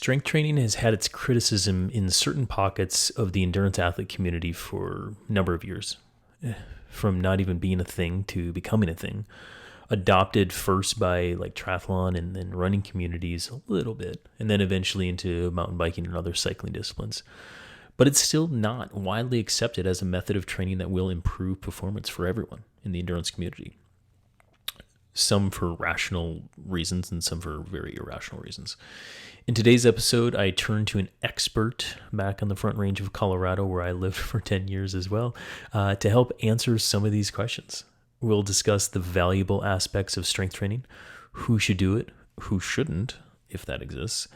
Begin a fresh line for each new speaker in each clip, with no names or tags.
Strength training has had its criticism in certain pockets of the endurance athlete community for a number of years, from not even being a thing to becoming a thing. Adopted first by like triathlon and then running communities a little bit, and then eventually into mountain biking and other cycling disciplines. But it's still not widely accepted as a method of training that will improve performance for everyone in the endurance community. Some for rational reasons and some for very irrational reasons. In today's episode, I turn to an expert back on the Front Range of Colorado, where I lived for 10 years as well, to help answer some of these questions. We'll discuss the valuable aspects of strength training, who should do it, who shouldn't, if that exists,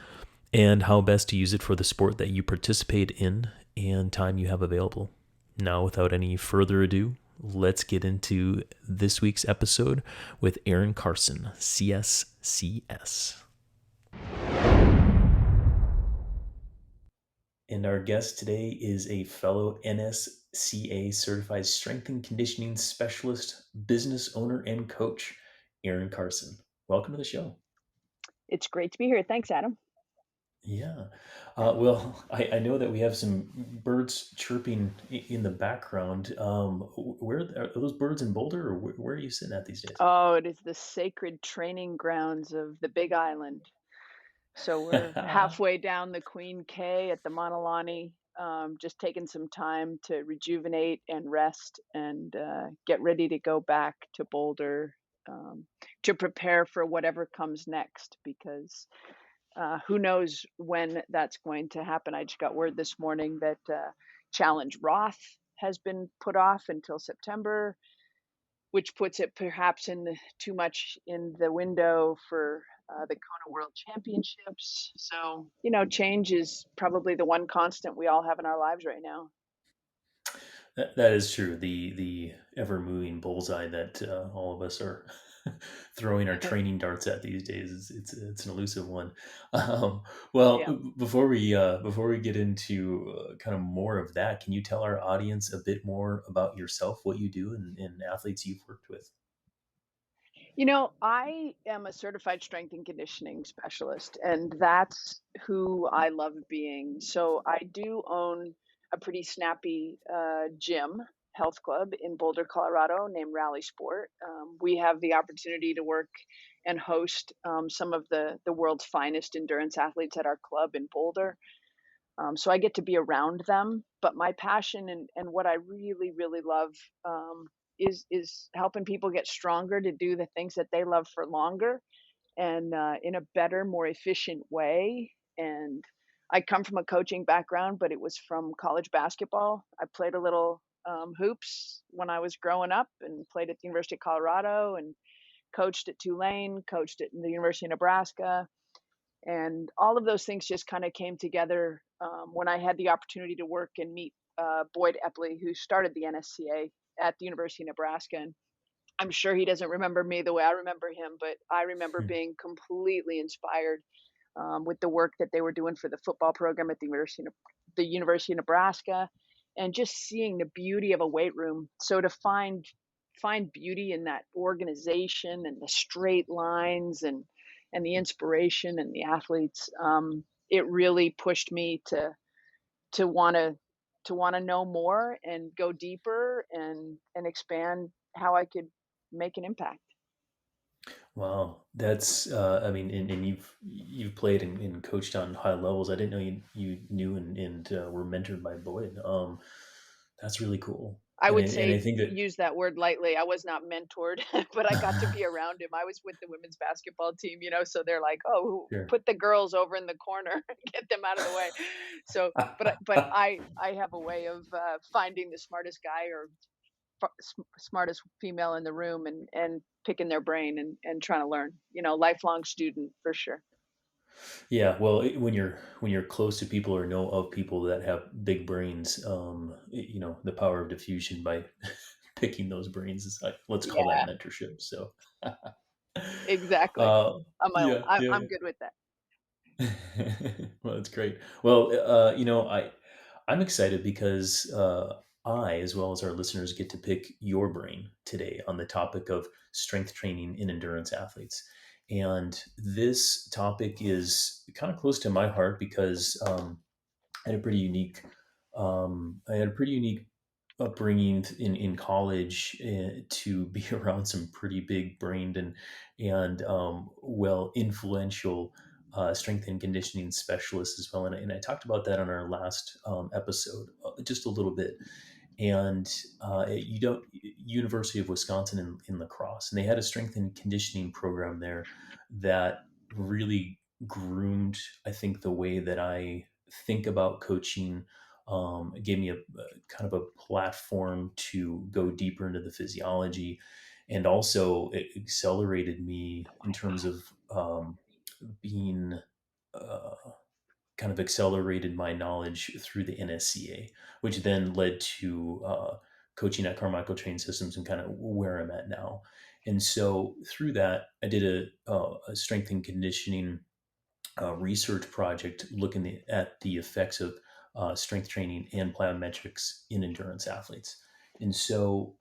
and how best to use it for the sport that you participate in and time you have available. Now, without any further ado, let's get into this week's episode with Erin Carson, CSCS. And our guest today is a fellow NSCA certified strength and conditioning specialist, business owner, and coach, Erin Carson. Welcome to the show.
It's great to be here. Thanks, Adam.
Yeah. Well, I know that we have some birds chirping in the background. Where are those birds in Boulder, or where are you sitting at these days?
Oh, it is the sacred training grounds of the Big Island. So we're halfway down the Queen K at the Montalani, just taking some time to rejuvenate and rest and get ready to go back to Boulder to prepare for whatever comes next because who knows when that's going to happen. I just got word this morning that Challenge Roth has been put off until September, which puts it perhaps too much in the window for the Kona World Championships. So, change is probably the one constant we all have in our lives right now.
That is true. The ever moving bullseye that all of us are throwing our training darts at these days it's an elusive one. Well,
Yeah.
before we get into kind of more of that, can you tell our audience a bit more about yourself, what you do, and athletes you've worked with?
I am a certified strength and conditioning specialist, and that's who I love being. So I do own a pretty snappy gym health club in Boulder, Colorado, named RallySport. We have the opportunity to work and host some of the world's finest endurance athletes at our club in Boulder. So I get to be around them. But my passion and what I really, really love is helping people get stronger to do the things that they love for longer and in a better, more efficient way. And I come from a coaching background, but it was from college basketball. I played a little hoops when I was growing up and played at the University of Colorado and coached at Tulane, coached at the University of Nebraska. And all of those things just kind of came together when I had the opportunity to work and meet Boyd Epley, who started the NSCA at the University of Nebraska. And I'm sure he doesn't remember me the way I remember him, but I remember
Hmm.
being completely inspired with the work that they were doing for the football program at the University of Nebraska, and just seeing the beauty of a weight room. So to find beauty in that organization and the straight lines and the inspiration and the athletes, it really pushed me to want to want to know more and go deeper and expand how I could make an impact.
Wow, that's I mean, and you've played and coached on high levels. I didn't know you knew and were mentored by Boyd. That's really cool.
I would
And I
say
think that
use that word lightly. I was not mentored, but I got to be around him. I was with the women's basketball team, so they're like, "Oh,
sure.
put the girls over in the corner, get them out of the way." So, but I have a way of finding the smartest guy or smartest female in the room and picking their brain and trying to learn. Lifelong student for sure.
Yeah, well, when you're close to people or know of people that have big brains, the power of diffusion by picking those brains is like, let's call that
Yeah,
mentorship. So,
exactly.
uh,
On my own.
yeah,
I'm
yeah.
good with that.
Well, that's great. Well, I'm excited because I, as well as our listeners, get to pick your brain today on the topic of strength training in endurance athletes. And this topic is kind of close to my heart because I had a pretty unique, I had a pretty unique upbringing in college to be around some pretty big brained and well influential strength and conditioning specialists as well. And I talked about that on our last episode just a little bit. And you don't University of Wisconsin in La Crosse, and they had a strength and conditioning program there that really groomed, I think, the way that I think about coaching. It gave me a kind of a platform to go deeper into the physiology, and also it accelerated me in terms of being uh, kind of accelerated my knowledge through the NSCA, which then led to coaching at Carmichael Train Systems and kind of where I'm at now. And so through that, I did a strength and conditioning research project looking at the effects of strength training and plyometrics in endurance athletes. And so,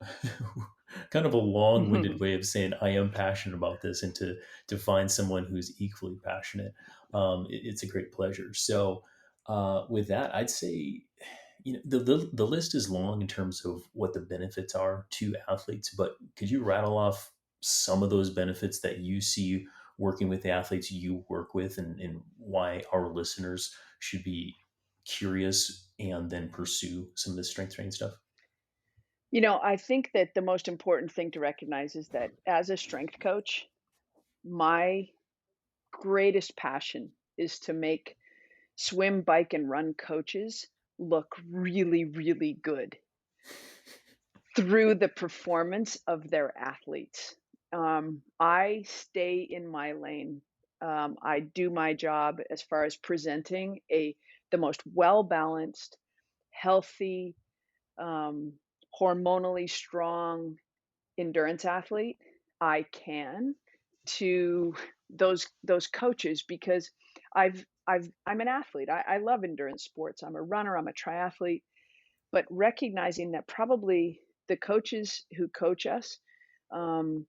kind of a long-winded way of saying I am passionate about this, and to find someone who's equally passionate, it's a great pleasure. So, with that, I'd say, the list is long in terms of what the benefits are to athletes, but could you rattle off some of those benefits that you see working with the athletes you work with, and why our listeners should be curious and then pursue some of the strength training stuff?
I think that the most important thing to recognize is that as a strength coach, my greatest passion is to make swim, bike, and run coaches look really, really good through the performance of their athletes. I stay in my lane. I do my job as far as presenting the most well balanced, healthy, um, hormonally strong endurance athlete I can to those coaches because I'm an athlete. I love endurance sports. I'm a runner. I'm a triathlete. But recognizing that probably the coaches who coach us, um,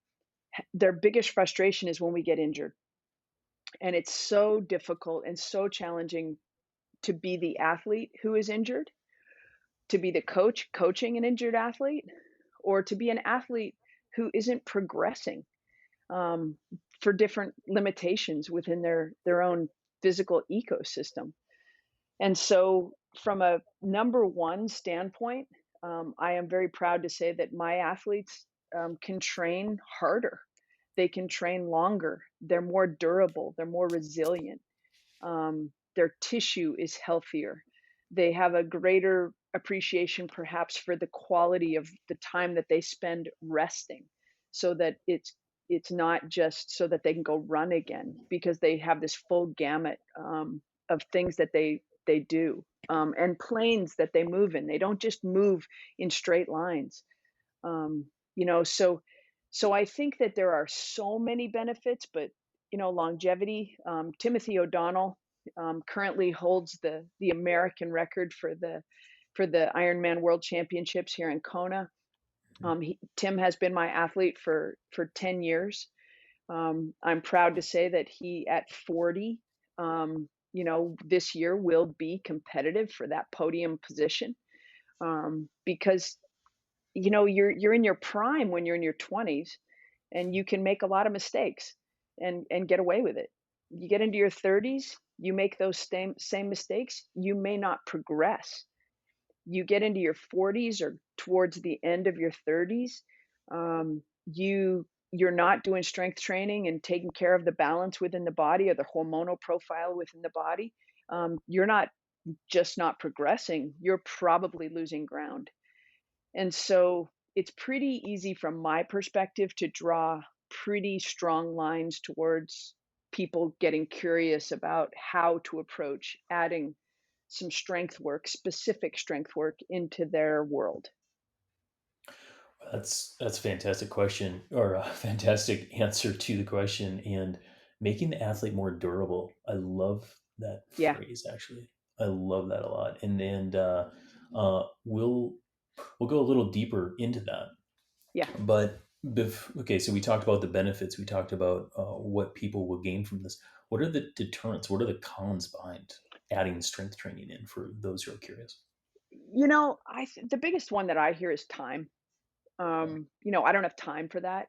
their biggest frustration is when we get injured, and it's so difficult and so challenging to be the athlete who is injured, to be the coach coaching an injured athlete, or to be an athlete who isn't progressing um, for different limitations within their own physical ecosystem. And so, from a number one standpoint, I am very proud to say that my athletes can train harder. They can train longer. They're more durable. They're more resilient. Their tissue is healthier. They have a greater appreciation, perhaps, for the quality of the time that they spend resting, so that it's not just so that they can go run again, because they have this full gamut of things that they do, and planes that they move in. They don't just move in straight lines. So I think that there are so many benefits, but longevity. Timothy O'Donnell currently holds the American record for the Ironman World Championships here in Kona. Tim has been my athlete for 10 years. I'm proud to say that he, at 40, this year will be competitive for that podium position, because you're in your prime when you're in your 20s, and you can make a lot of mistakes and get away with it. You get into your 30s, you make those same mistakes, you may not progress. You get into your 40s or towards the end of your 30s, you're not doing strength training and taking care of the balance within the body or the hormonal profile within the body. You're not just not progressing, you're probably losing ground. And so it's pretty easy from my perspective to draw pretty strong lines towards people getting curious about how to approach adding some strength work, specific strength work, into their world.
That's a fantastic question, or a fantastic answer to the question. And making the athlete more durable. I love that
Yeah,
phrase. Actually, I love that a lot. And we'll go a little deeper into that.
yeah,
But Okay, so we talked about the benefits. We talked about what people will gain from this. What are the deterrents? What are the cons behind adding strength training in for those who are curious?
The biggest one that I hear is time.
Yeah.
I don't have time for that.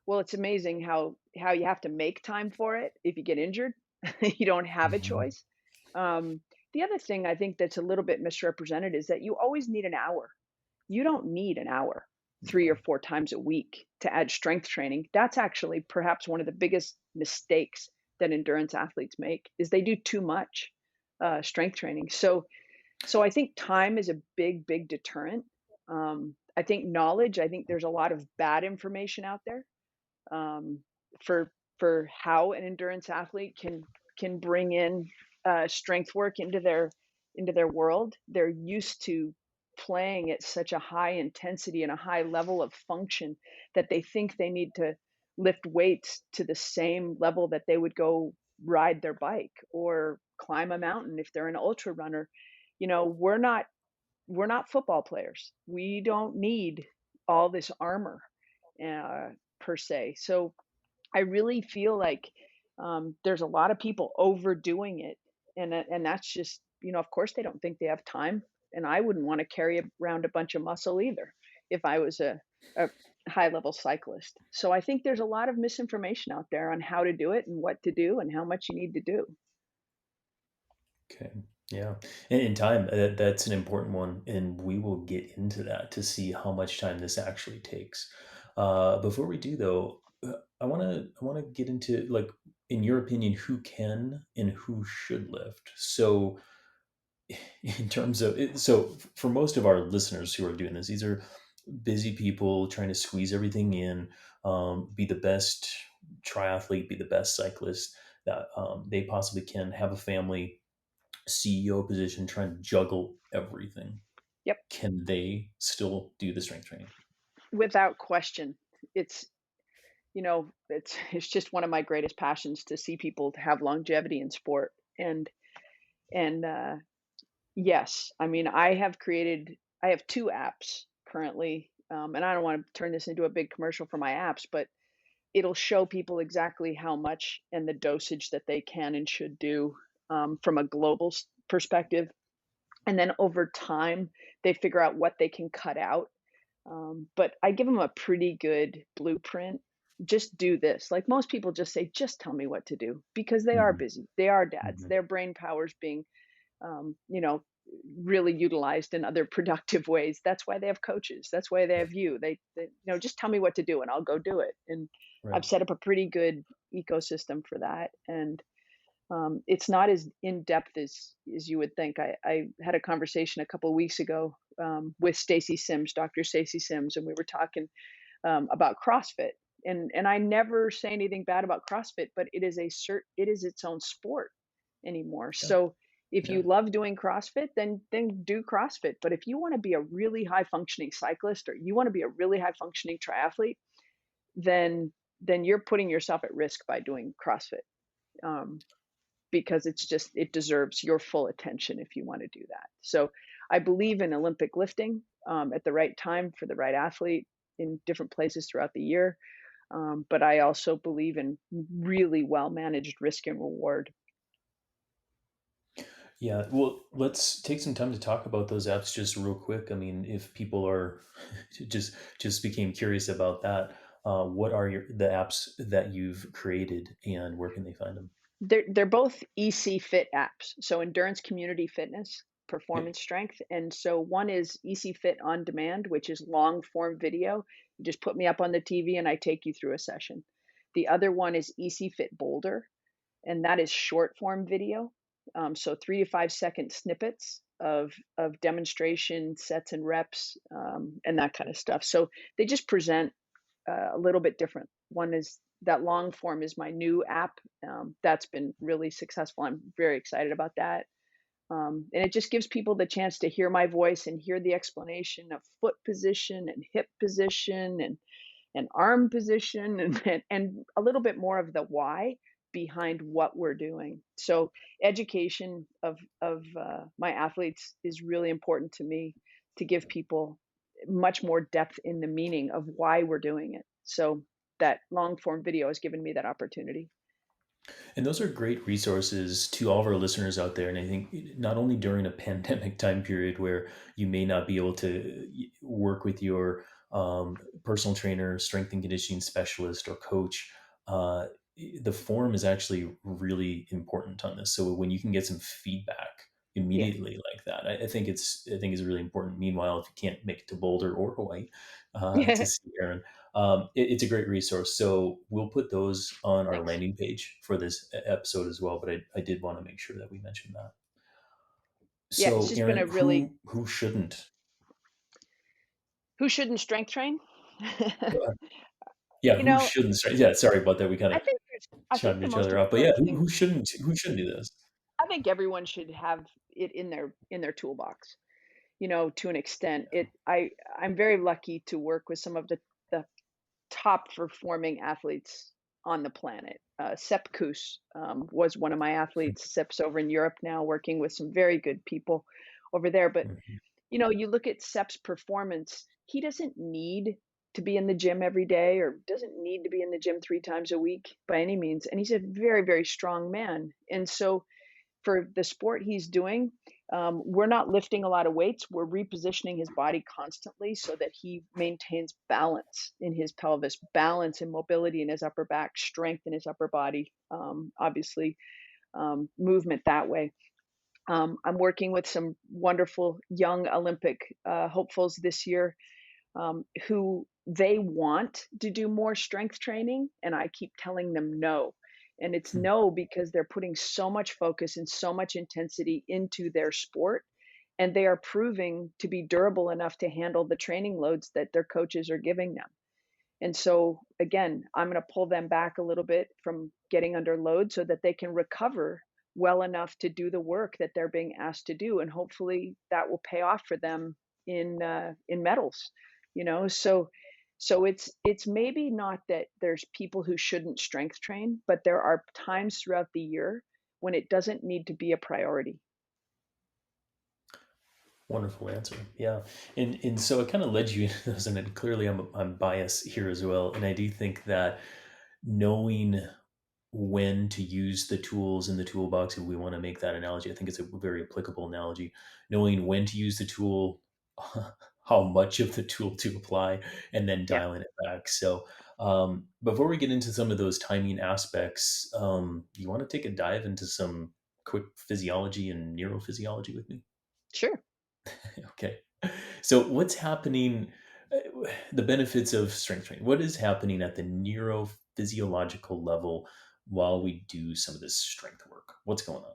Well, it's amazing how you have to make time for it if you get injured. You don't have a
Mhm.
choice. The other thing I think that's a little bit misrepresented is that you always need an hour. You don't need an hour 3 or
No.
4 times a week to add strength training. That's actually perhaps one of the biggest mistakes that endurance athletes make is they do too much, strength training. So I think time is a big, big deterrent. I think knowledge, I think there's a lot of bad information out there, um, for how an endurance athlete can bring in strength work into their world. They're used to playing at such a high intensity and a high level of function that they think they need to lift weights to the same level that they would go ride their bike or climb a mountain if they're an ultra runner. We're not football players. We don't need all this armor, uh, per se. So I really feel like there's a lot of people overdoing it, and that's just of course they don't think they have time, and I wouldn't want to carry around a bunch of muscle either if I was a high level cyclist. So I think there's a lot of misinformation out there on how to do it and what to do and how much you need to do.
Okay. Yeah. And in time, that's an important one. And we will get into that to see how much time this actually takes. Before we do, though, I want to get into, like, in your opinion, who can and who should lift. So, in terms of it, so for most of our listeners who are doing this, these are busy people trying to squeeze everything in, be the best triathlete, be the best cyclist that they possibly can, have a family, CEO position, trying to juggle everything.
Yep,
Can they still do the strength training?
without question. It's just one of my greatest passions to see people to have longevity in sport. And yes, I mean, I have 2 apps currently, and I don't wanna turn this into a big commercial for my apps, but it'll show people exactly how much and the dosage that they can and should do, from a global perspective, and then over time, they figure out what they can cut out. But I give them a pretty good blueprint. Just do this. Like most people just say, just tell me what to do because they are
Hmm.
busy. They are dads.
Hmm.
Their brain power's being um, you know, really utilized in other productive ways. That's why they have coaches. That's why they have you. Just tell me what to do and I'll go do it. And I've
Right.
set up a pretty good ecosystem for that. And it's not as in depth as you would think. I had a conversation a couple of weeks ago with Stacy Sims, Dr. Stacy Sims, and we were talking about CrossFit. And I never say anything bad about CrossFit, but it is its own sport anymore.
Yeah.
So if
Yeah.
you love doing CrossFit, then do CrossFit. But if you want to be a really high functioning cyclist or you want to be a really high functioning triathlete, then you're putting yourself at risk by doing CrossFit. Um, because it deserves your full attention if you want to do that. So I believe in Olympic lifting at the right time for the right athlete in different places throughout the year. But I also believe in really well managed risk and reward.
Yeah. Well, let's take some time to talk about those apps just real quick. I mean, if people are just became curious about that, what are the apps that you've created and where can they find them?
They're both ECFIT apps, so endurance community fitness,
Yeah.
performance strength. And so one is ECFIT on demand, which is long form video. You just put me up on the TV and I take you through a session. The other one is ECFIT Boulder, and that is short form video. So 3 to 5 second snippets of demonstration sets and reps, and that kind of stuff. So they just present a little bit different. One is that long form is my new app. That's been really successful. I'm very excited about that. And it just gives people the chance to hear my voice and hear the explanation of foot position and hip position and arm position and a little bit more of the why behind what we're doing. So education of my athletes is really important to me to give people much more depth in the meaning of why we're doing it. So that long form video has given me that opportunity.
And those are great resources to all of our listeners out there. And I think not only during a pandemic time period where you may not be able to work with your personal trainer, strength and conditioning specialist, or coach, uh, the forum is actually really important on this. So when you can get some feedback
Yeah.
immediately like that, I think it's really important. Meanwhile, if you can't make it to Boulder or Hawaii to see Erin, it's a great resource. So we'll put those on our
Thanks.
landing page for this episode as well. But I did want to make sure that we mentioned that.
Yeah, it's
So,
just been
Aaron,
a really
who shouldn't?
who shouldn't strength train?
Yeah,
You
who
know,
shouldn't? Yeah, sorry about that. We kind
I
of
think I think
chimed
the
each
most
other out. But yeah,
important thing,
who shouldn't? Who shouldn't do this?
I think everyone should have it in their toolbox. To an extent. I'm very lucky to work with some of the top performing athletes on the planet. Sepp Kuss was one of my athletes. Sepp's over in Europe now, working with some very good people over there. But
Mhm.
you look at Sepp's performance, he doesn't need to be in the gym every day or doesn't need to be in the gym 3 times a week by any means. And he's a very, very strong man. And so for the sport he's doing, we're not lifting a lot of weights. We're repositioning his body constantly so that he maintains balance in his pelvis, balance and mobility in his upper back, strength in his upper body, obviously, movement that way. I'm working with some wonderful young Olympic hopefuls this year who they want to do more strength training, and I keep telling them no. And it's no because they're putting so much focus and so much intensity into their sport, and they are proving to be durable enough to handle the training loads that their coaches are giving them. And so, again, I'm going to pull them back a little bit from getting under load so that they can recover well enough to do the work that they're being asked to do, and hopefully that will pay off for them in medals. So it's maybe not that there's people who shouldn't strength train, but there are times throughout the year when it doesn't need to be a priority.
Wonderful answer. Yeah, and so it kind of led you into this, and then clearly I'm biased here as well, and I do think that knowing when to use the tools in the toolbox, if we want to make that analogy, I think it's a very applicable analogy. Knowing when to use the tool, how much of the tool to apply, and then
Yeah,
dialing it back. So, before we get into some of those timing aspects, you want to take a dive into some quick physiology and neurophysiology with me?
sure.
Okay. So, what's happening? The benefits of strength training. What is happening at the neurophysiological level while we do some of this strength work? What's going on?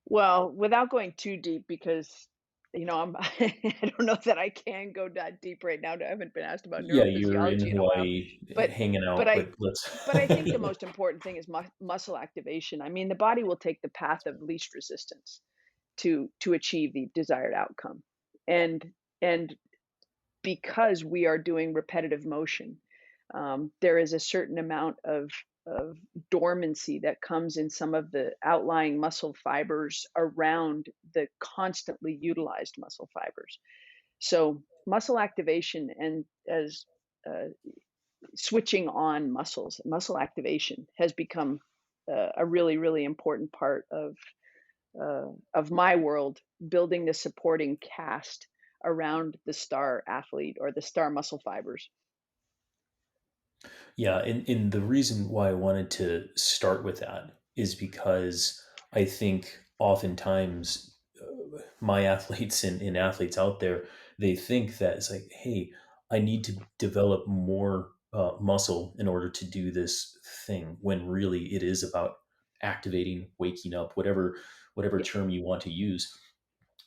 Well, without going too deep because, I don't know that I can go that deep right now. I haven't been asked about
Yeah, you're in
neurophysiology in a while.
Hawaii
But
hanging
but
out,
I
but let's.
but I think the most important thing is muscle activation. I mean, the body will take the path of least resistance to achieve the desired outcome. And because we are doing repetitive motion, there is a certain amount of dormancy that comes in some of the outlying muscle fibers around the constantly utilized muscle fibers. So muscle activation and as switching on muscle activation has become a really, really important part of my world, building the supporting cast around the star athlete or the star muscle fibers.
Yeah, and the reason why I wanted to start with that is because I think oftentimes my athletes and athletes out there, they think that it's like, hey, I need to develop more muscle in order to do this thing, when really it is about activating, waking up, whatever
Yeah,
term you want to use.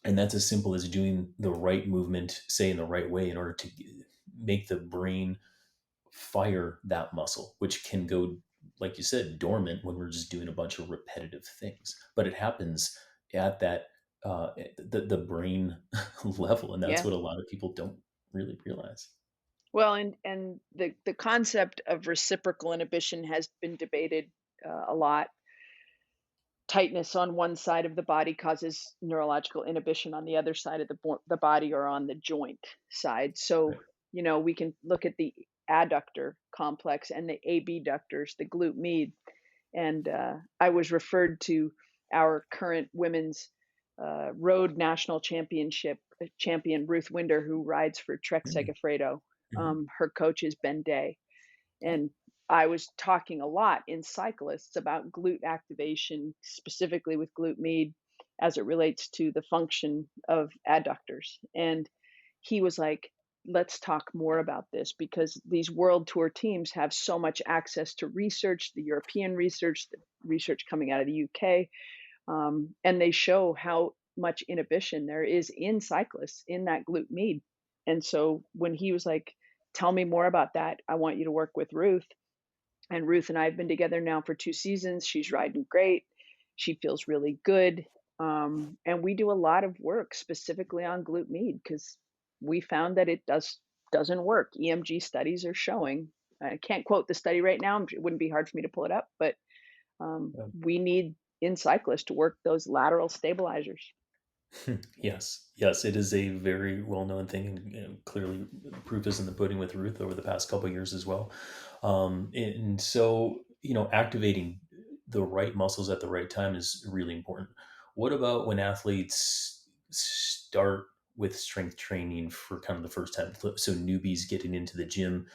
And that's as simple as doing the right movement, say in the right way, in order to make the brain fire that muscle, which can go, like you said, dormant when we're just doing a bunch of repetitive things. But it happens at that the brain level, and that's
yeah.
what a lot of people don't really realize.
Well, and the concept of reciprocal inhibition has been debated a lot. Tightness on one side of the body causes neurological inhibition on the other side of the body or on the joint side. So,
Right.
we can look at the adductor complex and the abductors, the glute med. And I was referred to our current women's road national championship champion, Ruth Winder, who rides for Trek Segafredo.
Mhm.
Her coach is Ben Day. And I was talking a lot in cyclists about glute activation, specifically with glute med, as it relates to the function of adductors. And he was like, let's talk more about this because these world tour teams have so much access to research, the European research, the research coming out of the UK, and they show how much inhibition there is in cyclists in that glute med. And so when he was like, tell me more about that, I want you to work with Ruth. And Ruth and I have been together now for 2 seasons. She's riding great. She feels really good. And we do a lot of work specifically on glute med because we found that it doesn't work. EMG studies are showing. I can't quote the study right now. It wouldn't be hard for me to pull it up, but we need in cyclists to work those lateral stabilizers.
Yes, yes, it is a very well-known thing, and clearly proof is in the pudding with Ruth over the past couple of years as well. And so, activating the right muscles at the right time is really important. What about when athletes start with strength training for kind of the first time? So newbies getting into the gym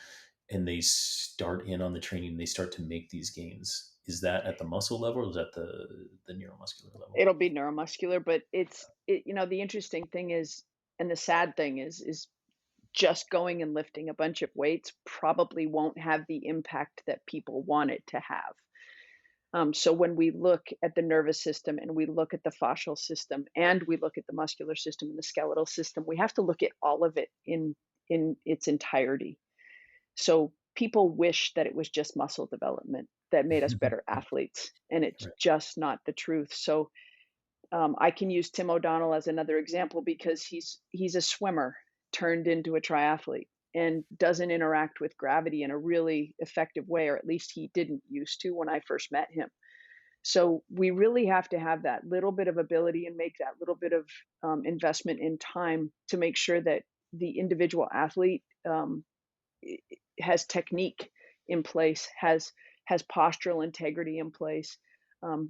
and they start in on the training, and they start to make these gains. Is that at the muscle level, or is that the neuromuscular level?
It'll be neuromuscular, but the interesting thing is, and the sad thing is just going and lifting a bunch of weights probably won't have the impact that people want it to have. So when we look at the nervous system and we look at the fascial system and we look at the muscular system and the skeletal system, we have to look at all of it in its entirety. So people wish that it was just muscle development that made us better athletes, and it's
Right.
just not the truth. So I can use Tim O'Donnell as another example because he's a swimmer turned into a triathlete and doesn't interact with gravity in a really effective way, or at least he didn't used to when I first met him. So we really have to have that little bit of ability and make that little bit of investment in time to make sure that the individual athlete has technique in place, has postural integrity in place.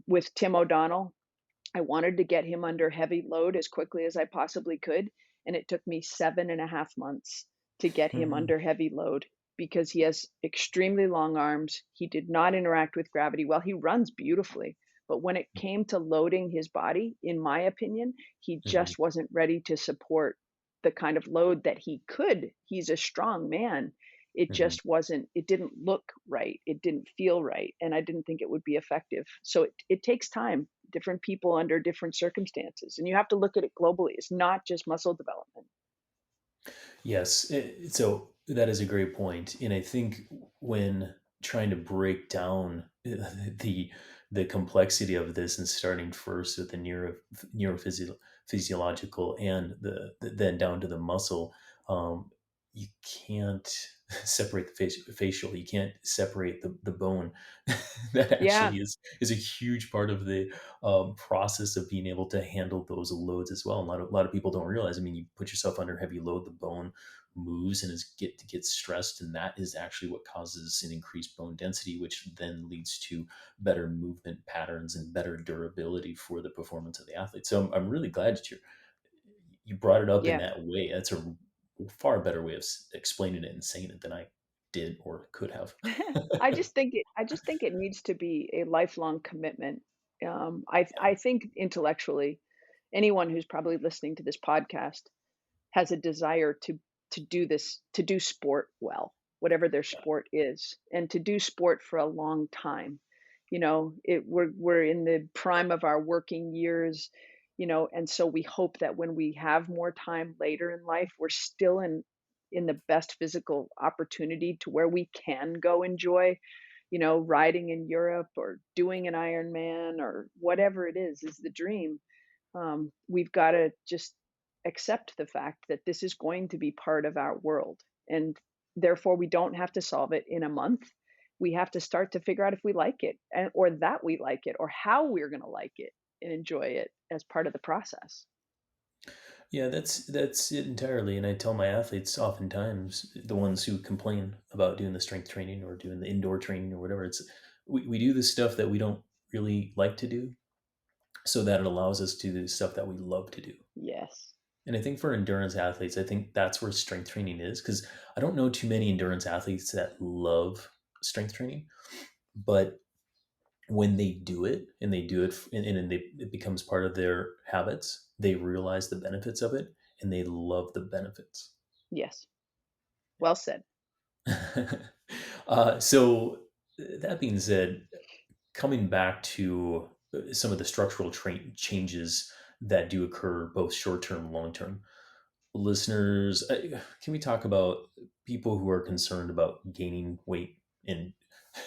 With Tim O'Donnell, I wanted to get him under heavy load as quickly as I possibly could, and it took me 7.5 months to get him
Mhm.
under heavy load because he has extremely long arms. He did not interact with gravity well. He runs beautifully, but when it came to loading his body, in my opinion, he
Mhm.
just wasn't ready to support the kind of load that he could. He's a strong man. It
Mhm.
just wasn't, it didn't look right. It didn't feel right. And I didn't think it would be effective. So it takes time, different people under different circumstances. And you have to look at it globally. It's not just muscle development.
Yes, so that is a great point, and I think when trying to break down the complexity of this and starting first with the physiological and then down to the muscle, you can't separate the facial. You can't separate the bone. That
Yeah.
actually is a huge part of the process of being able to handle those loads as well. A lot of people don't realize. I mean, you put yourself under heavy load, the bone moves and gets stressed, and that is actually what causes an increased bone density, which then leads to better movement patterns and better durability for the performance of the athlete. So I'm really glad that you brought it up in
Yeah.
that way. That's a far better way of explaining it and saying it than I did or could have.
I just think it needs to be a lifelong commitment. I think intellectually, anyone who's probably listening to this podcast has a desire to do this, to do sport well, whatever their sport is, and to do sport for a long time. We're in the prime of our working years, and so we hope that when we have more time later in life, we're still in the best physical opportunity to where we can go enjoy, riding in Europe or doing an Ironman or whatever it is the dream. We've got to just accept the fact that this is going to be part of our world. And therefore, we don't have to solve it in a month. We have to start to figure out if we like it or that we like it or how we're going to like it and enjoy it as part of the process.
Yeah, that's it entirely. And I tell my athletes oftentimes, the ones who complain about doing the strength training or doing the indoor training or whatever, it's we do the stuff that we don't really like to do so that it allows us to do the stuff that we love to do.
Yes.
And I think for endurance athletes, I think that's where strength training is, because I don't know too many endurance athletes that love strength training, but when they do it and they do it and it becomes part of their habits, they realize the benefits of it and they love the benefits.
Yes. Well said.
So that being said, coming back to some of the structural changes that do occur both short term and long term, listeners, can we talk about people who are concerned about gaining weight and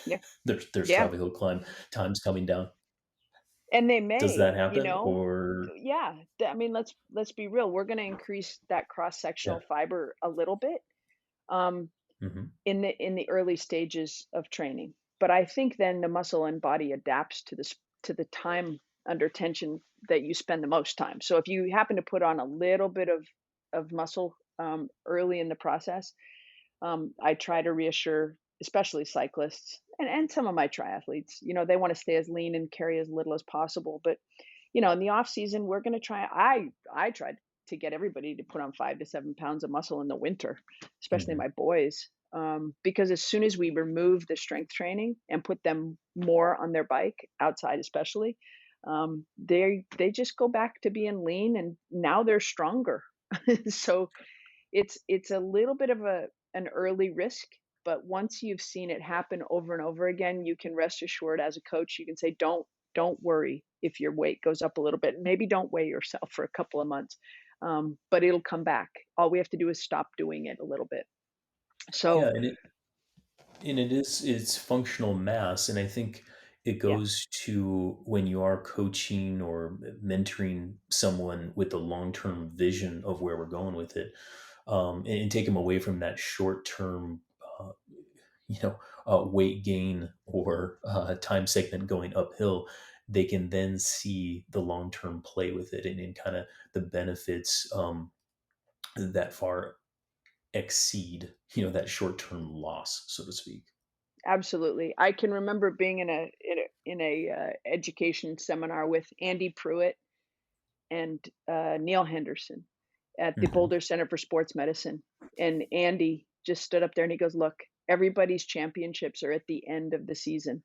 Yeah.
their
Yeah.
Strava hill climb times coming down?
And they
Does
may,
that happen or
yeah. I mean, let's be real. We're going to increase that cross-sectional
yeah?
fiber a little bit. Um,
Hmm.
in the early stages of training. But I think then the muscle and body adapts to the time under tension that you spend the most time. So if you happen to put on a little bit of muscle early in the process, I try to reassure, especially cyclists and some of my triathletes. They want to stay as lean and carry as little as possible. But in the off season, we're going to try. I tried to get everybody to put on 5 to 7 pounds of muscle in the winter, especially
Hmm.
my boys, because as soon as we remove the strength training and put them more on their bike outside, especially, they just go back to being lean, and now they're stronger. So it's a little bit of an early risk, but once you've seen it happen over and over again, you can rest assured as a coach, you can say, don't worry if your weight goes up a little bit. Maybe don't weigh yourself for a couple of months, but it'll come back. All we have to do is stop doing it a little bit.
Yeah,
So
and it is it's functional mass, and I think it
yeah,
goes to when you are coaching or mentoring someone with the long term vision of where we're going with it, and take them away from that short term, uh, you know, weight gain or time segment going uphill. They can then see the long term play with it and kind of the benefits that far exceed that short term loss, so to speak.
absolutely. I can remember being in a education seminar with Andy Pruitt and Neil Henderson at the
Hmm.
Boulder Center for Sports Medicine. And Andy just stood up there and he goes, "Look, everybody's championships are at the end of the season.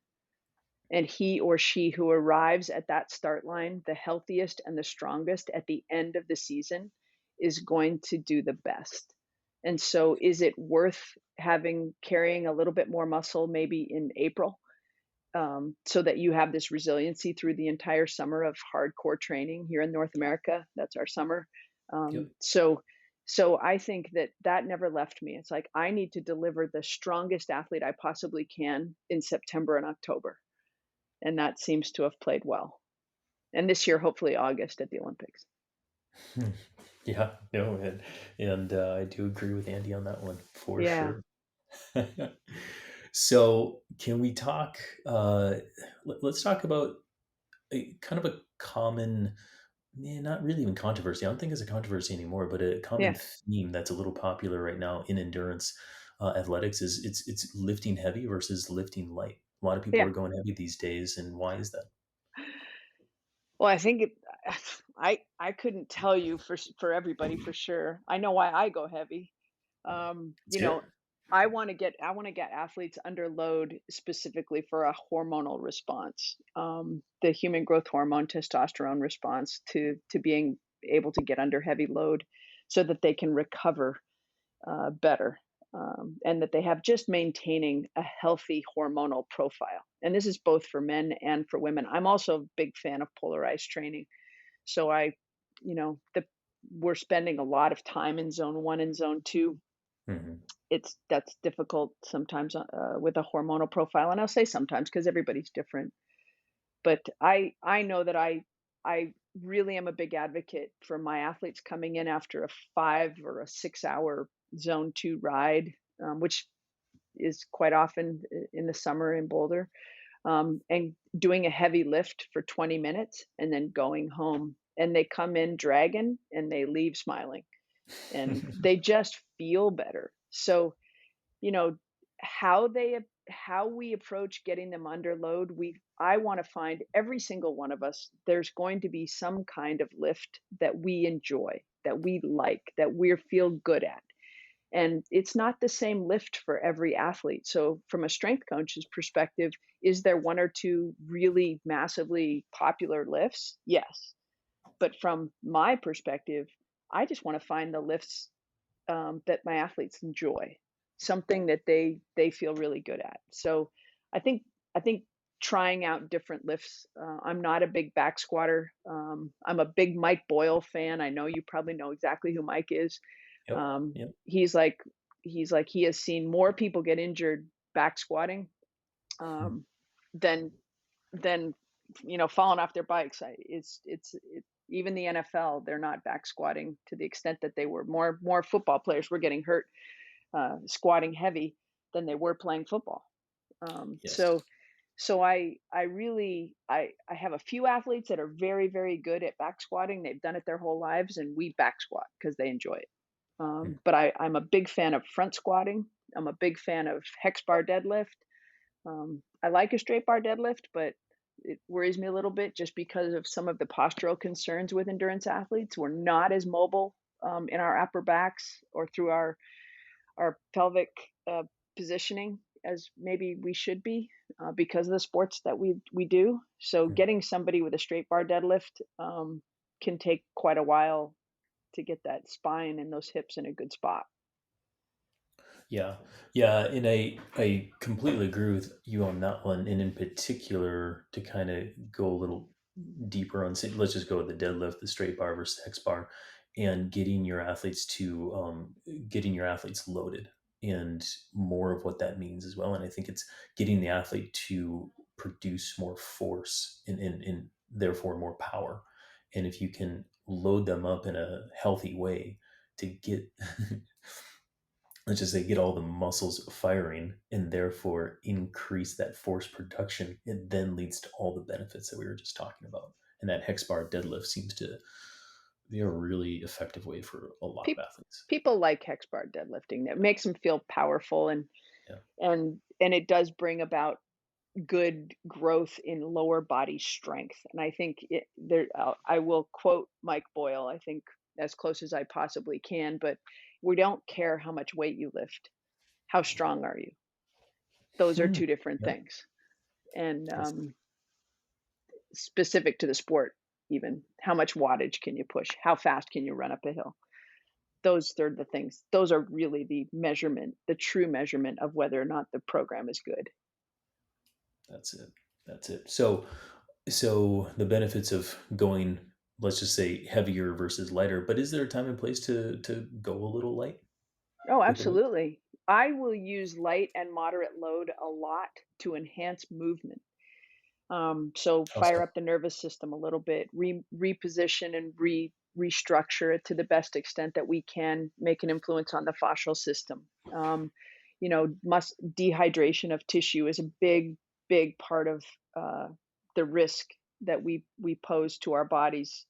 And he or she who arrives at that start line, the healthiest and the strongest at the end of the season, is going to do the best." And so, is it worth carrying a little bit more muscle maybe in April, so that you have this resiliency through the entire summer of hardcore training here in North America? That's our summer.
Yep.
So I think that never left me. It's like I need to deliver the strongest athlete I possibly can in September and October, and that seems to have played well. And this year, hopefully August at the Olympics.
Hmm. Yeah, no, and I do agree with Andy on that one for
Yeah,
sure. So, can we talk? Let's talk about a kind of a common, not really even controversy. I don't think it's a controversy anymore, but a common
yeah,
theme that's a little popular right now in endurance athletics is it's lifting heavy versus lifting light. A lot of people
yeah.
are going heavy these days, and why is that?
Well, I think I couldn't tell you for everybody for sure. I know why I go heavy.
Let's
You
hear
know,
it.
I want to get athletes under load specifically for a hormonal response, the human growth hormone testosterone response to being able to get under heavy load, so that they can recover better, and that they have just maintaining a healthy hormonal profile. And this is both for men and for women. I'm also a big fan of polarized training. So we're spending a lot of time in zone one and zone two.
Hmm.
That's difficult sometimes with a hormonal profile, and I'll say sometimes because everybody's different. But I know that I really am a big advocate for my athletes coming in after a 5 or a 6 hour zone two ride, which is quite often in the summer in Boulder, and doing a heavy lift for 20 minutes and then going home and they come in dragging and they leave smiling, and they just feel better. So, you know, how we approach getting them under load, I want to find every single one of us, there's going to be some kind of lift that we enjoy, that we like, that we feel good at. And it's not the same lift for every athlete. So from a strength coach's perspective, is there one or two really massively popular lifts? Yes. But from my perspective, I just want to find the lifts that my athletes enjoy, something that they feel really good at. So I think I think trying out different lifts. I'm not a big back squatter. I'm a big Mike Boyle fan. I know you probably know exactly who Mike is.
Yep. Yep.
He's like he has seen more people get injured back squatting um, than than falling off their bikes. Even the NFL, they're not back squatting to the extent that they were. More football players were getting hurt squatting heavy than they were playing football.
Yes.
So I have a few athletes that are very, very good at back squatting. They've done it their whole lives, and we back squat because they enjoy it. But I'm a big fan of front squatting. I'm a big fan of hex bar deadlift. I like a straight bar deadlift, but it worries me a little bit just because of some of the postural concerns with endurance athletes. We're not as mobile in our upper backs or through our pelvic positioning as maybe we should be because of the sports that we do. So getting somebody with a straight bar deadlift can take quite a while to get that spine and those hips in a good spot.
Yeah, yeah, and I completely agree with you on that one. And in particular, to kind of go a little deeper on, say, let's just go with the deadlift, the straight bar versus X bar, and getting your athletes loaded, and more of what that means as well. And I think it's getting the athlete to produce more force and therefore more power. And if you can load them up in a healthy way to get let's just say get all the muscles firing and therefore increase that force production, it then leads to all the benefits that we were just talking about. And that hex bar deadlift seems to be a really effective way for a lot of athletes.
People like hex bar deadlifting. It makes them feel powerful, and
Yeah.
and it does bring about good growth in lower body strength. And I think I will quote Mike Boyle, I think as close as I possibly can, but we don't care how much weight you lift. How strong are you? Those are two different
Yeah.
things. And
Yes.
specific to the sport, even how much wattage can you push? How fast can you run up a hill? Those are the things. Those are really the measurement, the true measurement of whether or not the program is good.
That's it. That's it. So the benefits of going, let's just say, heavier versus lighter, but is there a time and place to go a little light
Oh,
with the weight?
absolutely. I will use light and moderate load a lot to enhance movement. So
How
fire
so?
up the nervous system a little bit, reposition and restructure it to the best extent that we can, make an influence on the fascial system. Dehydration of tissue is a big part of the risk that we pose to our bodies.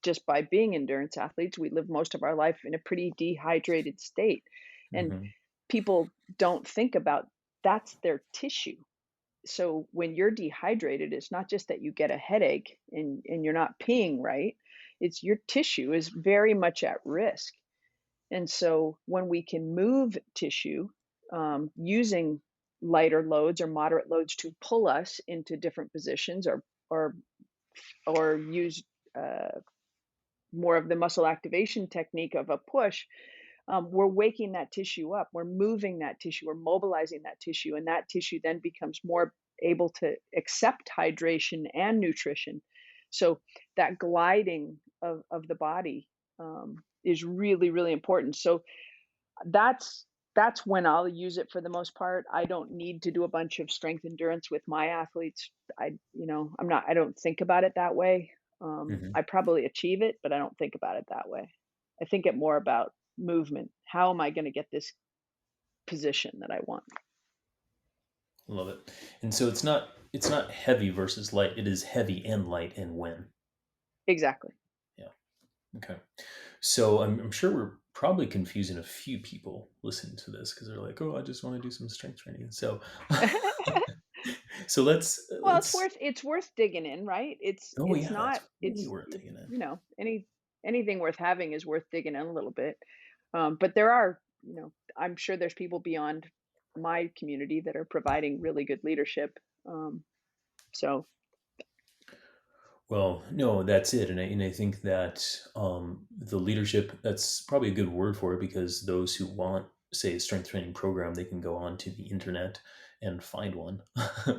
Just by being endurance athletes, we live most of our life in a pretty dehydrated state, and
Hmm.
people don't think about that's their tissue. So when you're dehydrated, it's not just that you get a headache and you're not peeing right, it's your tissue is very much at risk. And so when we can move tissue using lighter loads or moderate loads to pull us into different positions, or or use uh, more of the muscle activation technique of a push, we're waking that tissue up. We're moving that tissue. We're mobilizing that tissue, and that tissue then becomes more able to accept hydration and nutrition. So that gliding of the body is really, really important. So that's that's when I'll use it for the most part. I don't need to do a bunch of strength endurance with my athletes. I don't think about it that way.
Hmm.
I probably achieve it, but I don't think about it that way. I think it more about movement. How am I going to get this position that I want?
Love it. And so it's not heavy versus light. It is heavy and light and when.
Exactly.
Yeah. Okay. So I'm sure we're probably confusing a few people listening to this because they're like, oh, I just want to do some strength training. So, so
Well,
let's.
it's worth digging in, right?
Oh
It's
yeah,
not
that's way worth taking in.
you know, anything worth having is worth digging in a little bit. But there are, I'm sure there's people beyond my community that are providing really good leadership. So
Well, no, that's it, and I think that the leadership, that's probably a good word for it, because those who want, say, a strength training program, they can go on to the internet and find one.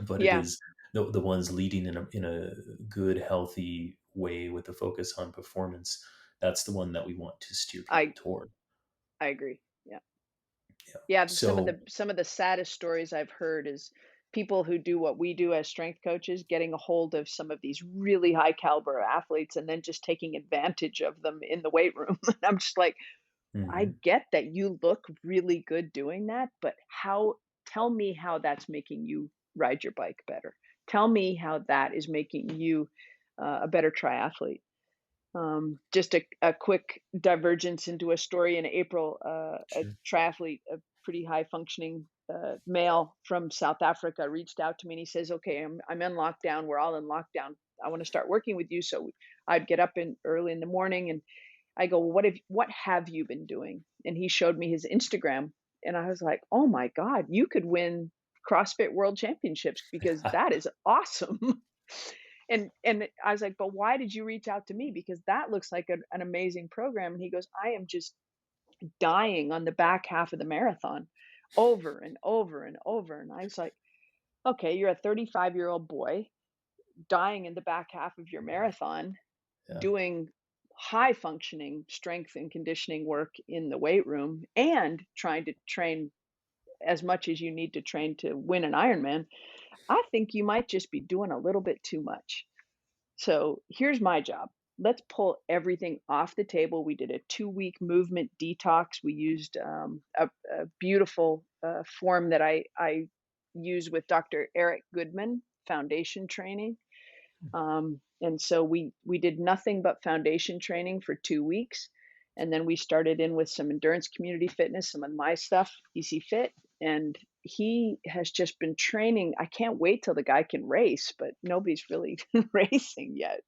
But it
yeah,
is the ones leading in a good, healthy way with a focus on performance. That's the one that we want to steer people
I
toward.
I agree. Yeah.
Yeah.
Yeah,
So,
some of the saddest stories I've heard is people who do what we do as strength coaches getting a hold of some of these really high caliber athletes and then just taking advantage of them in the weight room. And I'm just like, I
mhm.
get that you look really good doing that, but how tell me how that's making you ride your bike better. Tell me how that is making you a better triathlete. Just a quick divergence into a story in April. A
Sure.
triathlete, a pretty high functioning male from South Africa, reached out to me and he says, "Okay, I'm in lockdown. We're all in lockdown. I want to start working with you." So I'd get up in early in the morning and I go, well, what have you been doing? And he showed me his Instagram, and I was like, "Oh my God, you could win CrossFit World Championships because that is awesome." And I was like, "But why did you reach out to me? Because that looks like an amazing program." And he goes, "I am just dying on the back half of the marathon over and over and over." And I was like, "Okay, you're a 35-year-old boy dying in the back half of your marathon
Yeah.
doing high functioning strength and conditioning work in the weight room and trying to train as much as you need to train to win an Ironman, I think you might just be doing a little bit too much. So here's my job. Let's pull everything off the table. We did a 2 week movement detox. We used a beautiful form that I use with Dr. Eric Goodman, foundation training. And so we did nothing but foundation training for 2 weeks, and then we started in with some endurance community fitness, some of my stuff, ECFIT, and he has just been training. I can't wait till the guy can race, but nobody's really racing yet.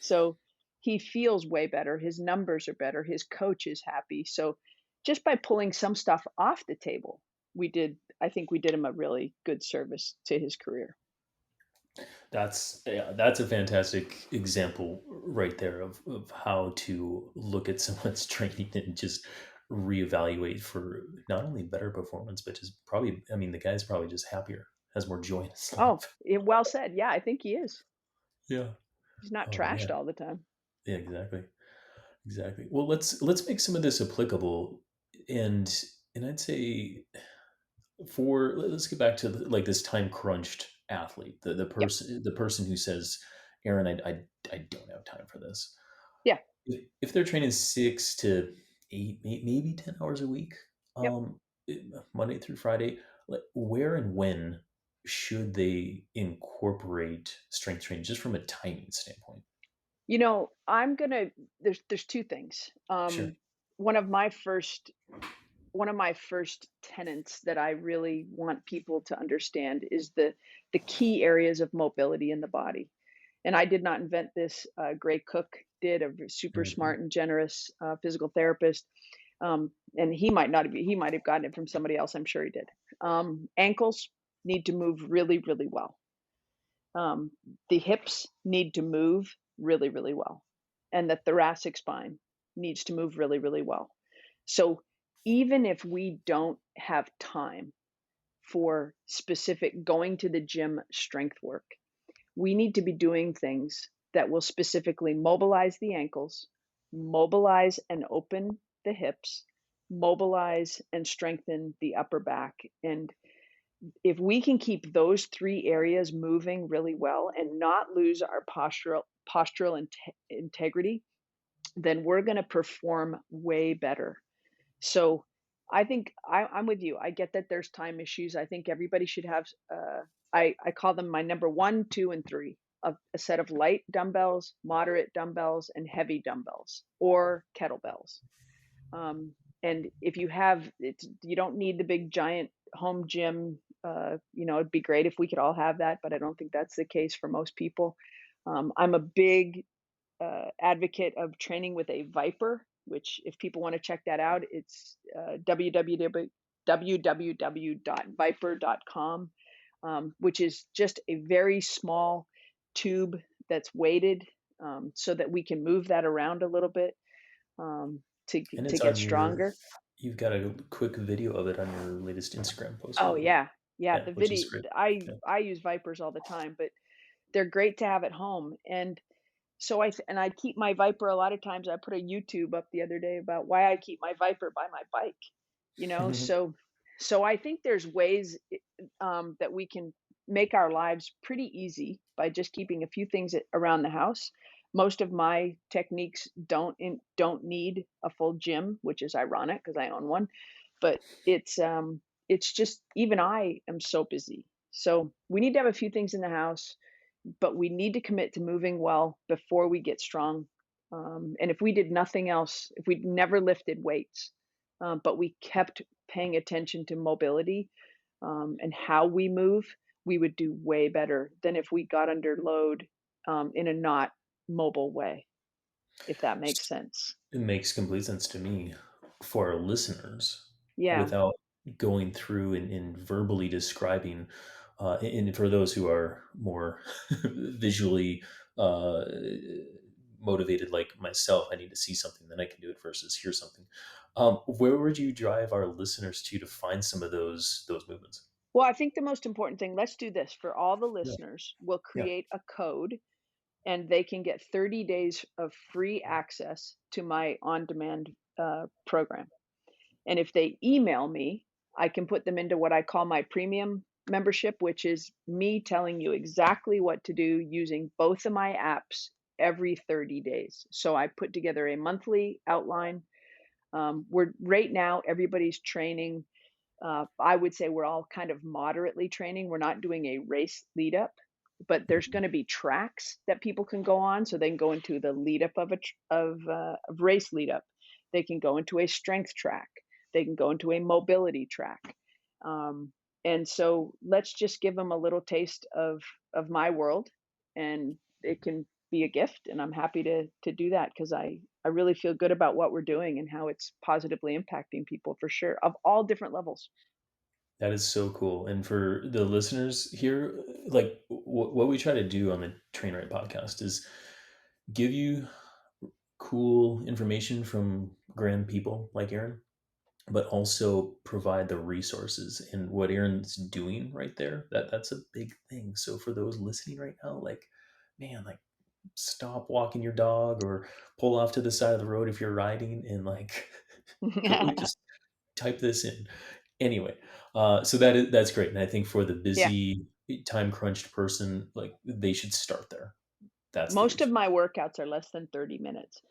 So he feels way better. His numbers are better. His coach is happy. So just by pulling some stuff off the table, I think we did him a really good service to his career.
That's, yeah, that's a fantastic example right there of how to look at someone's training and just reevaluate for not only better performance, but just probably, I mean, the guy's probably just happier, has more joy in his
Oh,
life.
well said. Yeah, I think he is.
Yeah.
He's not
Oh
trashed
man.
all the time.
Yeah, exactly. Exactly. Well, let's make some of this applicable, and I'd say, let's get back to like this time crunched athlete,
Yep.
the person who says, Aaron, I don't have time for this.
Yeah.
If they're training 6 to 8, maybe 10 hours a week,
Yep.
um, Monday through Friday, like where and when should they incorporate strength training, just from a timing standpoint?
I'm gonna there's two things.
Sure.
One of my first one of my first tenets that I really want people to understand is the key areas of mobility in the body. And I did not invent this. Gray Cook did, a super
Hmm.
smart and generous physical therapist. And he might have gotten it from somebody else. I'm sure he did. Ankles need to move really, really well. Um, the hips need to move really, really well. And the thoracic spine needs to move really, really well. So even if we don't have time for specific going to the gym strength work, we need to be doing things that will specifically mobilize the ankles, mobilize and open the hips, mobilize and strengthen the upper back. And if we can keep those three areas moving really well and not lose our postural integrity, then we're going to perform way better. So I think I'm with you. I get that there's time issues. I think everybody should have. I call them my number one, two, and three. a set of light dumbbells, moderate dumbbells, and heavy dumbbells or kettlebells. And if you have it, you don't need the big giant home gym. It'd be great if we could all have that, but I don't think that's the case for most people. I'm a big advocate of training with a Viper, which if people want to check that out, it's www.viper.com, which is just a very small tube that's weighted, so that we can move that around a little bit, to
And
to
it's
get
on your,
stronger.
you've got a quick video of it on your latest Instagram post, I
Oh
believe.
yeah, yeah.
Yeah,
The
which is
video,
great. Yeah.
I use Vipers all the time, but they're great to have at home. And so I keep my Viper a lot of times. I put a YouTube up the other day about why I keep my Viper by my bike, so I think there's ways, that we can make our lives pretty easy by just keeping a few things around the house. Most of my techniques don't need a full gym, which is ironic because I own one, but it's just, even I am so busy. So we need to have a few things in the house, but we need to commit to moving well before we get strong. And if we did nothing else, if we'd never lifted weights, but we kept paying attention to mobility, and how we move, we would do way better than if we got under load, in a not mobile way, if that makes sense.
It makes complete sense to me. For our listeners,
Yeah.
without going through and verbally describing, and for those who are more visually uh, motivated like myself, I need to see something, then I can do it versus hear something. Where would you drive our listeners to find some of those movements?
Well, I think the most important thing, let's do this for all the
Yeah,
listeners. We'll
yeah.
create a code and they can get 30 days of free access to my on demand program. And if they email me, I can put them into what I call my premium membership, which is me telling you exactly what to do using both of my apps every 30 days. So I put together a monthly outline. We're right now, everybody's training. I would say we're all kind of moderately training. We're not doing a race lead up, but there's
Mhm.
going to be tracks that people can go on, so they can go into the lead up of race lead up. They can go into a strength track. They can go into a mobility track. Um, and so let's just give them a little taste of my world, and it can be a gift. And I'm happy to do that because I really feel good about what we're doing and how it's positively impacting people for sure, of all different levels.
That is so cool. And for the listeners here, like what we try to do on the TrainRight podcast is give you cool information from grand people like Erin, but also provide the resources. And what Erin's doing right there, that's a big thing. So for those listening right now, like, man, like stop walking your dog or pull off to the side of the road if you're riding and like go just type this in. Anyway, so that's great. And I think for the
Yeah.
busy, time crunched person, like they should start there. That's the
Most of
resource.
my workouts are less than 30 minutes.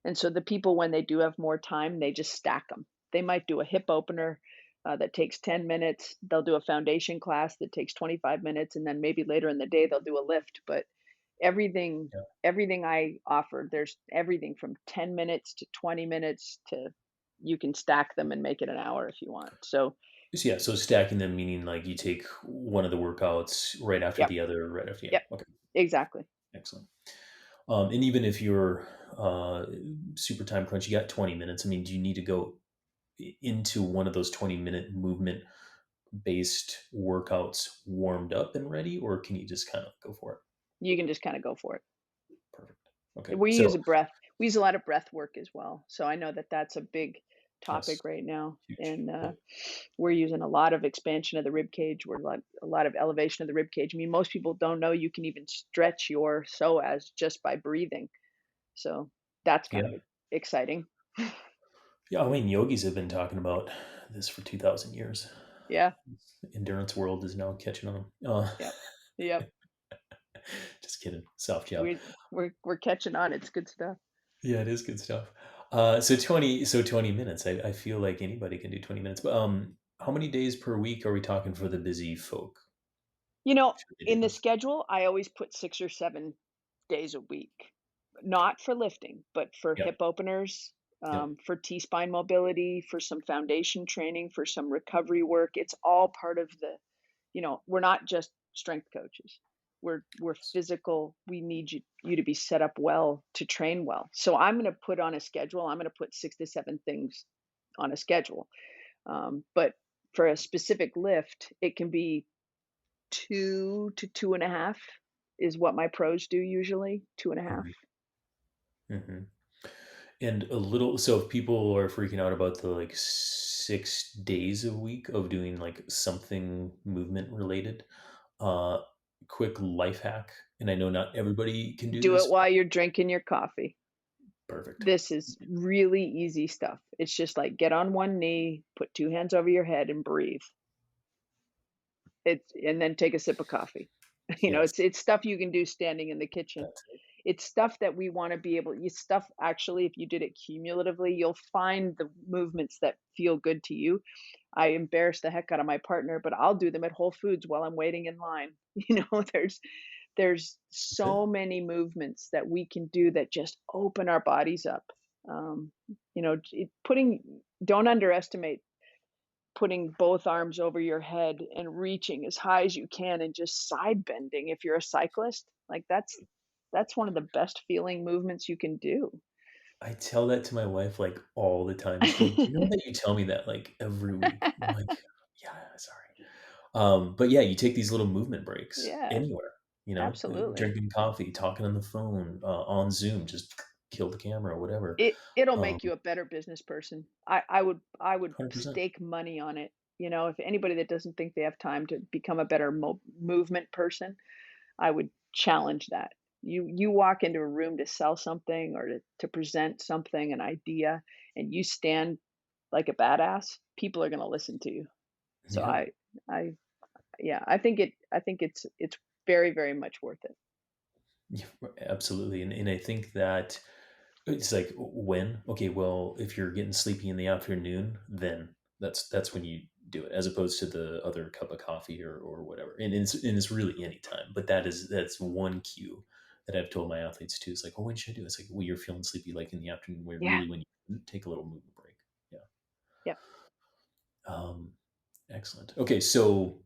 And so the people, when they do have more time, they just stack them. They might do a hip opener that takes 10 minutes. They'll do a foundation class that takes 25 minutes. And then maybe later in the day, they'll do a lift. But everything,
Yeah.
everything I offer, there's everything from 10 minutes to 20 minutes to, you can stack them and make it an hour if you want. So,
So yeah, so stacking them meaning like you take one of the workouts right after
yep,
the other, right after, yeah.
yep,
Okay,
exactly.
excellent. And even if you're uh, super time crunch, you got 20 minutes. I mean, do you need to go into one of those 20-minute movement based workouts warmed up and ready, or can you just kind of go for it?
You can just kind of go for it.
Perfect. Okay.
We use
So
a breath. We use a lot of breath work as well. So I know that that's a big
yes,
topic right now,
huge.
and
Yeah.
we're using a lot of expansion of the rib cage. We're like a lot of elevation of the rib cage. I mean, most people don't know you can even stretch your psoas just by breathing. So that's kind
Yeah.
of exciting.
Yeah. I mean, yogis have been talking about this for 2,000 years.
Yeah.
Endurance world is now catching on.
Yep. Yep.
Just kidding. Soft jab.
We're catching on. It's good stuff.
Yeah, it is good stuff. So 20 minutes. I feel like anybody can do 20 minutes. But how many days per week are we talking for the busy folk? should they
In
do
the
this?
schedule, I always put 6 or 7 days a week, not for lifting, but for
Yep,
hip openers,
yep.
for T-spine mobility, for some foundation training, for some recovery work. It's all part of we're not just strength coaches. We're physical. We need you to be set up well to train well. So I'm going to put on a schedule. I'm going to put 6 to 7 things on a schedule. But for a specific lift, it can be 2 to 2.5 is what my pros do usually. 2.5.
Mhm, mhm. And a little, so if people are freaking out about the like 6 days a week of doing like something movement related, uh, quick life hack, and I know not everybody can do
Do it
this.
while you're drinking your coffee.
Perfect.
This is really easy stuff. It's just like get on one knee, put two hands over your head and breathe. And then take a sip of coffee.
Yes,
It's stuff you can do standing in the kitchen.
that's it.
It's stuff that we want to be able you stuff actually if you did it cumulatively, you'll find the movements that feel good to you. I embarrass the heck out of my partner, but I'll do them at Whole Foods while I'm waiting in line. There's so many movements that we can do that just open our bodies up. Um, don't underestimate putting both arms over your head and reaching as high as you can and just side bending if you're a cyclist. Like that's one of the best feeling movements you can do.
I tell that to my wife like all the time. She's like, you know that you tell me that like every week. I'm like, yeah, sorry. But yeah, you take these little movement breaks
Yeah,
anywhere,
absolutely.
drinking coffee, talking on the phone, on Zoom, just kill the camera, whatever.
It'll
Um,
make you a better business person. I would
100%.
stake money on it. If anybody that doesn't think they have time to become a better movement person, I would challenge that. You walk into a room to sell something or to present something, an idea, and you stand like a badass, people are going to listen to you. So
Yeah,
I yeah, I think it's very, very much worth it.
yeah, absolutely. And I think that it's like when, okay, well, if you're getting sleepy in the afternoon, then that's when you do it, as opposed to the other cup of coffee or whatever. And it's really any time. But that's one cue that I've told my athletes too. It's like, oh, when should I do it? It's like, well, you're feeling sleepy like in the afternoon, where
Yeah.
really when you take a little movement break. Yeah.
Yeah.
Um, excellent. Okay, so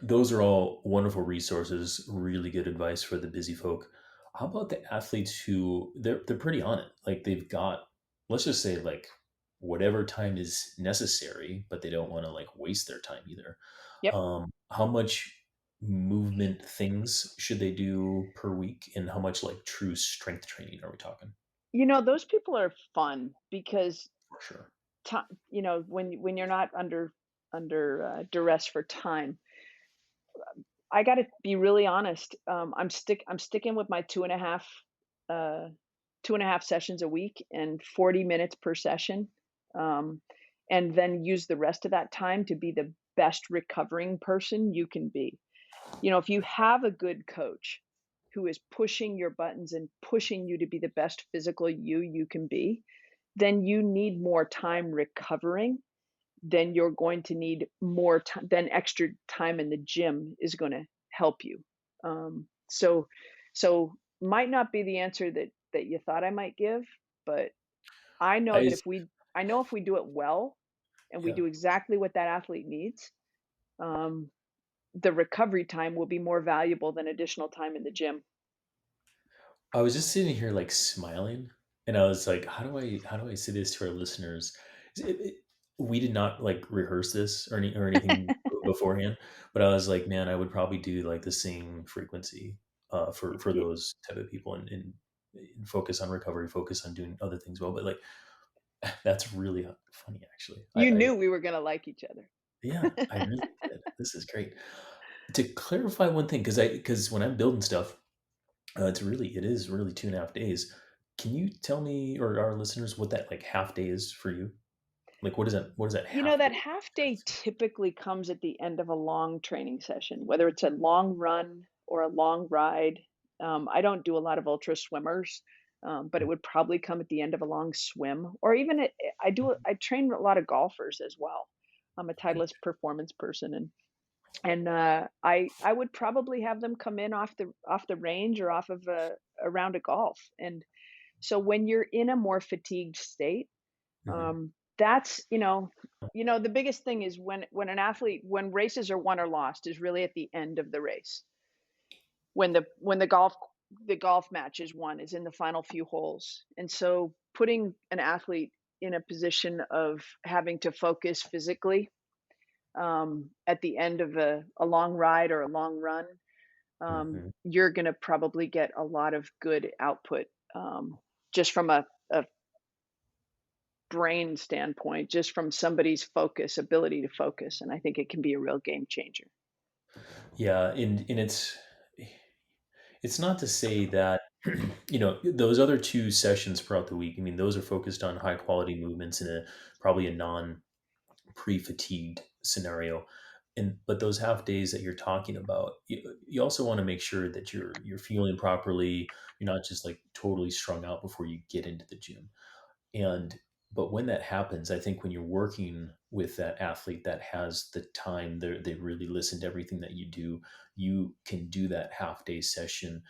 those are all wonderful resources, really good advice for the busy folk. How about the athletes who they're pretty on it? Like they've got, let's just say like whatever time is necessary, but they don't want to like waste their time either.
Yep.
How much movement things should they do per week, and how much like true strength training are we talking?
Those people are fun because
For sure.
when you're not under duress for time, I got to be really honest. I'm sticking with my uh, 2.5 sessions a week and 40 minutes per session, um, and then use the rest of that time to be the best recovering person you can be. If you have a good coach who is pushing your buttons and pushing you to be the best physical you can be, then you need more time recovering. Then you're going to need more time. Then extra time in the gym is going to help you. So might not be the answer that you thought I might give, but I know
I
that
just,
I know if we do it well and we
yeah.
do exactly what that athlete needs, um, the recovery time will be more valuable than additional time in the gym.
I was just sitting here like smiling, and I was like, how do I say this to our listeners? We did not like rehearse this or anything beforehand, but I was like, man, I would probably do like the same frequency for
Y-
those type of people, and focus on recovery, focus on doing other things well. But like that's really funny, actually.
You knew we were going to like each other.
Yeah, I really did. This is great. To clarify one thing, because when I'm building stuff, it is really 2.5 days. Can you tell me or our listeners what that like half day is for you? Like what does that half
That
day?
half day typically comes at the end of a long training session, whether it's a long run or a long ride. I don't do a lot of ultra swimmers, but it would probably come at the end of a long swim, or even I train a lot of golfers as well. I'm a
Great.
Titleist performance person, And I would probably have them come in off the range or off of a round of golf. And so when you're in a more fatigued state,
Hmm.
that's, the biggest thing is when races are won or lost is really at the end of the race. When the golf match is won is in the final few holes. And so putting an athlete in a position of having to focus physically at the end of a long ride or a long run,
Hmm.
you're going to probably get a lot of good output, just from a brain standpoint, just from somebody's ability to focus. And I think it can be a real game changer.
Yeah, and it's not to say that those other two sessions throughout the week. I mean, those are focused on high quality movements in a probably a non pre-fatigued scenario. And but those half days that you're talking about, you also want to make sure that you're feeling properly. You're not just like totally strung out before you get into the gym. And but when that happens, I think when you're working with that athlete that has the time, they really listen to everything that you do. You can do that half day session,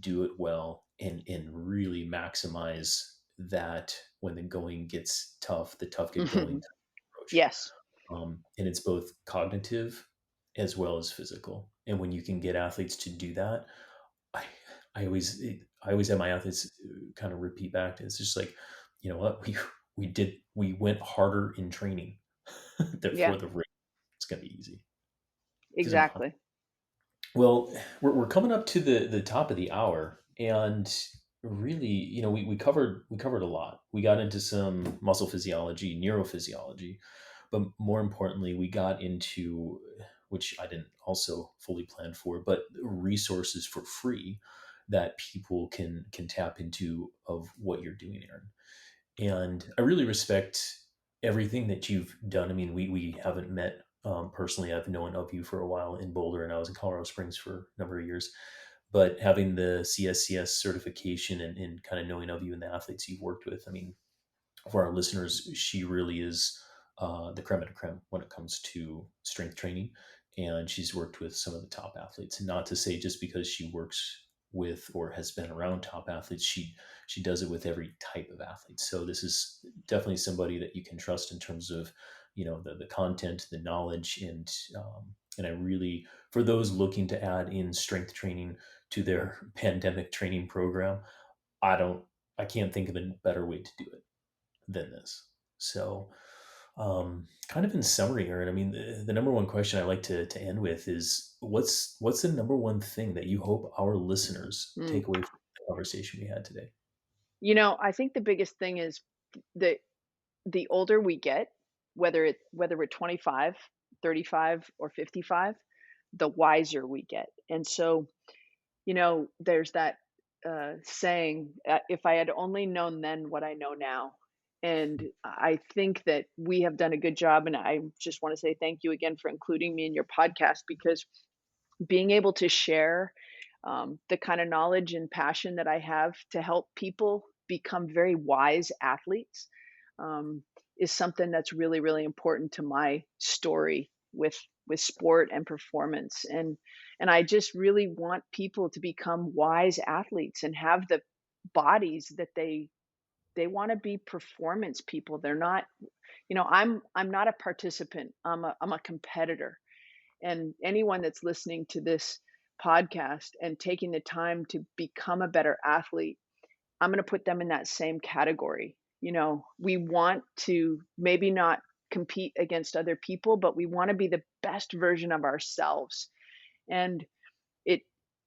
do it well, and really maximize that when the going gets tough, the tough get going
Mhm.
type approach.
Yes.
And it's both cognitive as well as physical. And when you can get athletes to do that, I, I always have my athletes kind of repeat back to it's just like, you know what, we went harder in training.
Yeah,
Therefore, the race is going to be easy because I'm pumped.
exactly.
Well, we're coming up to the top of the hour, and really, we covered a lot. We got into some muscle physiology, neurophysiology, but more importantly, we got into, which I didn't also fully plan for, but resources for free that people can tap into of what you're doing, Aaron. And I really respect everything that you've done. I mean, we haven't met personally. I've known of you for a while in Boulder, and I was in Colorado Springs for a number of years. But having the CSCS certification and kind of knowing of you and the athletes you've worked with, I mean, for our listeners, she really is the creme de la creme when it comes to strength training. And she's worked with some of the top athletes. And not to say just because she works with or has been around top athletes, she does it with every type of athlete. So this is definitely somebody that you can trust in terms of, the content, the knowledge, and I really, for those looking to add in strength training to their pandemic training program, I don't, I can't think of a better way to do it than this. So, kind of in summary, Aaron, I mean, the number one question I like to end with is what's the number one thing that you hope our listeners
Mm.
take away from the conversation we had today?
I think the biggest thing is the the older we get, whether we're 25, 35, or 55, the wiser we get. And so, there's that saying, if I had only known then what I know now. And I think that we have done a good job. And I just want to say thank you again for including me in your podcast, because being able to share the kind of knowledge and passion that I have to help people become very wise athletes, um, is something that's really, really important to my story with sport and performance. And I just really want people to become wise athletes and have the bodies that they want to be performance people. They're not, I'm not a participant. I'm a competitor. And anyone that's listening to this podcast and taking the time to become a better athlete, I'm going to put them in that same category. We want to maybe not compete against other people, but we want to be the best version of ourselves. And it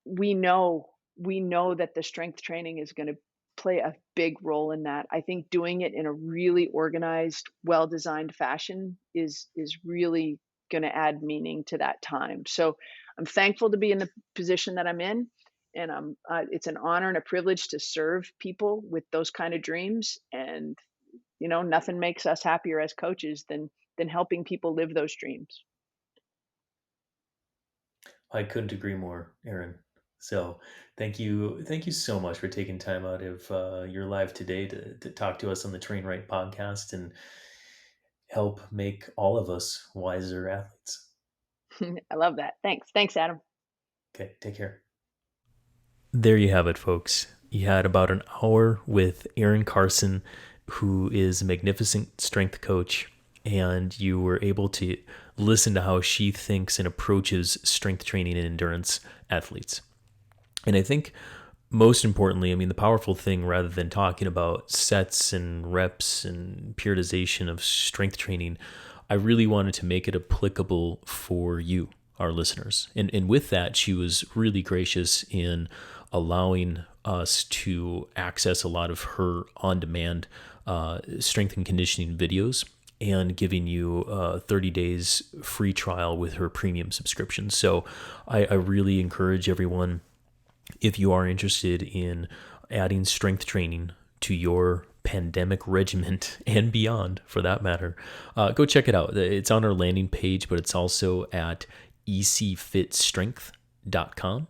we know that the strength training is going to play a big role in that. I think doing it in a really organized, well-designed fashion is really going to add meaning to that time. So I'm thankful to be in the position that I'm in, and it's an honor and a privilege to serve people with those kind of dreams. And nothing makes us happier as coaches than helping people live those dreams.
I couldn't agree more, Aaron. So thank you so much for taking time out of your life today to talk to us on the Train Right podcast and help make all of us wiser athletes.
I love that. Thanks, Adam.
Okay, take care. There you have it, folks. You had about an hour with Erin Carson, who is a magnificent strength coach, and you were able to listen to how she thinks and approaches strength training and endurance athletes. And I think most importantly, I mean, the powerful thing, rather than talking about sets and reps and periodization of strength training, I really wanted to make it applicable for you, our listeners. And with that, she was really gracious in allowing us to access a lot of her on-demand strength and conditioning videos and giving you 30 days free trial with her premium subscription. So I really encourage everyone, if you are interested in adding strength training to your pandemic regiment and beyond, for that matter, go check it out. It's on our landing page, but it's also at ECFITstrength.com.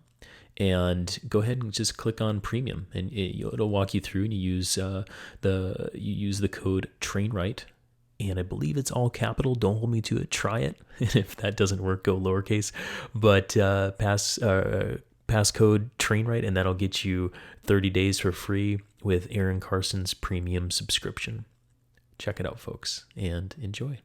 And go ahead and just click on premium, and it'll walk you through. And you use the code TrainRight, and I believe it's all capital. Don't hold me to it. Try it. If that doesn't work, go lowercase. But passcode TrainRight, and that'll get you 30 days for free with Erin Carson's premium subscription. Check it out, folks, and enjoy.